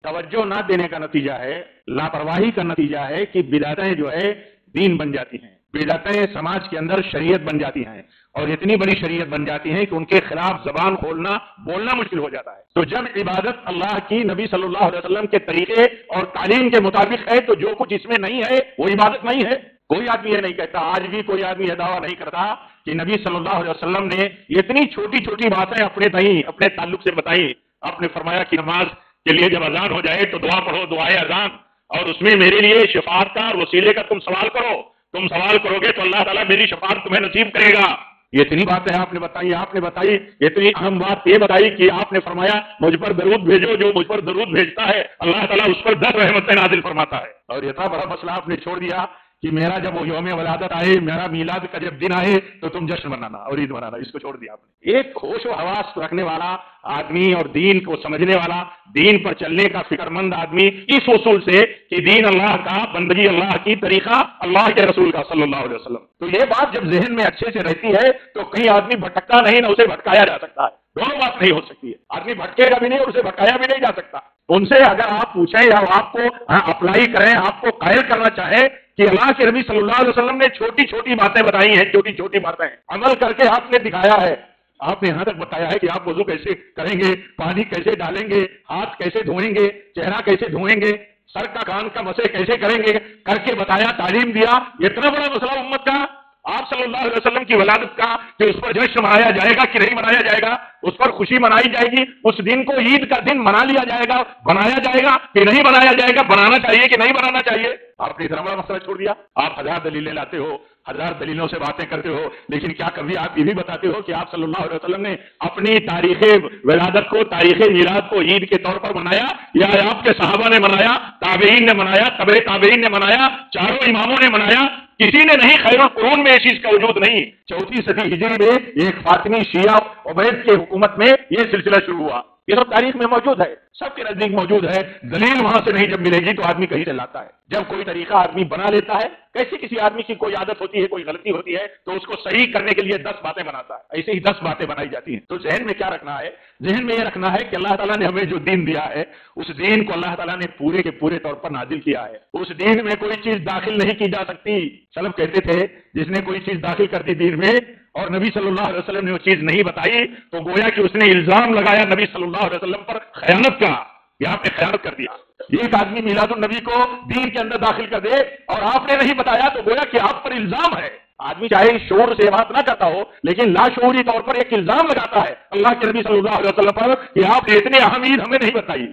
توجہ نہ دینے کا نتیجہ ہے، لاپرواہی کا نتیجہ ہے کہ بدعتیں جو ہے دین بن جاتی ہیں، بدعتیں سماج کے اندر شریعت بن جاتی ہیں، اور اتنی بڑی شریعت بن جاتی ہیں کہ ان کے خلاف زبان کھولنا بولنا مشکل ہو جاتا ہے۔ تو جب عبادت اللہ کی نبی صلی اللہ علیہ وسلم کے طریقے اور تعلیم کے مطابق ہے تو جو کچھ اس میں نہیں ہے وہ عبادت نہیں ہے۔ کوئی آدمی یہ نہیں کہتا، آج بھی کوئی آدمی یہ دعویٰ نہیں کرتا کہ نبی صلی اللہ علیہ وسلم نے اتنی چھوٹی چھوٹی باتیں اپنے تعلق سے بتائی۔ آپ نے فرمایا کہ نماز کے لیے جب اذان ہو جائے تو دعا پڑھو، دعائے اذان، اور اس میں میرے لیے شفاعت کا اور وسیلے کا تم سوال کرو، تم سوال کرو گے تو اللہ تعالیٰ میری شفاعت تمہیں نصیب کرے گا۔ یہ اتنی باتیں آپ نے بتائی اتنی اہم بات یہ بتائی کہ آپ نے فرمایا مجھ پر درود بھیجو، جو مجھ پر درود بھیجتا ہے اللہ تعالیٰ اس پر 10 رحمتیں نازل فرماتا ہے۔ اور اتنا بڑا مسئلہ آپ نے چھوڑ دیا کہ میرا جب وہ یوم ولادت آئے، میرا میلاد کا جب دن آئے تو تم جشن منانا اور عید منانا، اس کو چھوڑ دیا آپ نے۔ ایک ہوش و حواس رکھنے والا آدمی اور دین کو سمجھنے والا، دین پر چلنے کا فکر مند آدمی اس اصول سے کہ دین اللہ کا، بندگی اللہ کی، طریقہ اللہ کے رسول کا صلی اللہ علیہ وسلم، تو یہ بات جب ذہن میں اچھے سے رہتی ہے تو کہیں آدمی بھٹکتا نہیں، نہ اسے بھٹکایا جا سکتا ہے۔ دونوں بات نہیں ہو سکتی ہے، آدمی بھٹکے گا بھی نہیں اور اسے بھٹکایا بھی نہیں جا سکتا۔ ان سے اگر آپ پوچھیں یا آپ کو اپلائی کریں، آپ کو قائل کرنا چاہیں کہ اللہ کے نبی صلی اللہ علیہ وسلم نے چھوٹی چھوٹی باتیں بتائی ہیں، چھوٹی چھوٹی باتیں عمل کر کے آپ نے دکھایا ہے۔ آپ نے یہاں تک بتایا ہے کہ آپ وضو کیسے کریں گے، پانی کیسے ڈالیں گے، ہاتھ کیسے دھوئیں گے، چہرہ کیسے دھوئیں گے، سر کا کان کا مسح کیسے کریں گے، کر کے بتایا، تعلیم دیا۔ اتنا بڑا مسئلہ امت کا، آپ صلی اللہ علیہ وسلم کی ولادت کا، کہ اس پر جشن منایا جائے گا کہ نہیں منایا جائے گا، اس پر خوشی منائی جائے گی، اس دن کو عید کا دن منا لیا جائے گا، بنایا جائے گا کہ نہیں بنایا جائے گا، بنانا چاہیے کہ نہیں بنانا چاہیے۔ آپ نے اتنا بڑا مسئلہ چھوڑ دیا۔ آپ 1000 دلیلیں لاتے ہو، 1000 دلیلوں سے باتیں کرتے ہو، لیکن کیا کبھی آپ یہ بھی بتاتے ہو کہ آپ صلی اللہ علیہ وسلم نے اپنی تاریخ ولادت کو، تاریخ میلاد کو عید کے طور پر منایا، یا آپ کے صحابہ نے منایا، تابعین نے منایا، تبع تابعین نے منایا، چاروں اماموں نے منایا؟ کسی نے نہیں۔ خیر القرون میں اس چیز کا وجود نہیں۔ 4 صدی ہجری میں ایک فاطمی شیعہ عبید کے حکومت میں یہ سلسلہ شروع ہوا۔ یہ سب تاریخ میں موجود ہے، سب کے نزدیک موجود ہے۔ دلیل وہاں سے نہیں جب ملے گی تو آدمی کہیں سے لاتا ہے۔ جب کوئی طریقہ آدمی بنا لیتا ہے، کیسے کسی آدمی کی کوئی عادت ہوتی ہے، کوئی غلطی ہوتی ہے تو اس کو صحیح کرنے کے لیے 10 باتیں بناتا ہے، ایسے ہی 10 باتیں بنائی جاتی ہیں۔ تو ذہن میں کیا رکھنا ہے؟ ذہن میں یہ رکھنا ہے کہ اللہ تعالیٰ نے ہمیں جو دین دیا ہے، اس دین کو اللہ تعالیٰ نے پورے کے پورے طور پر نازل کیا ہے۔ اس دین میں کوئی چیز داخل نہیں کی جا سکتی۔ سلف کہتے تھے جس نے کوئی چیز داخل کر دی دین میں اور نبی صلی اللہ علیہ وسلم نے وہ چیز نہیں بتائی تو گویا کہ اس نے الزام لگایا نبی صلی اللہ علیہ وسلم پر خیانت کا، یہاں پہ خیانت کر دیا۔ ایک آدمی میلاد النبی کو دین کے اندر داخل کر دے اور آپ نے نہیں بتایا تو گویا کہ آپ پر الزام ہے۔ آدمی چاہے شعور سے بات نہ کرتا ہو لیکن لاشعوری طور پر ایک الزام لگاتا ہے اللہ کے نبی صلی اللہ علیہ وسلم پر کہ آپ نے اتنی اہم عید ہمیں نہیں بتائی۔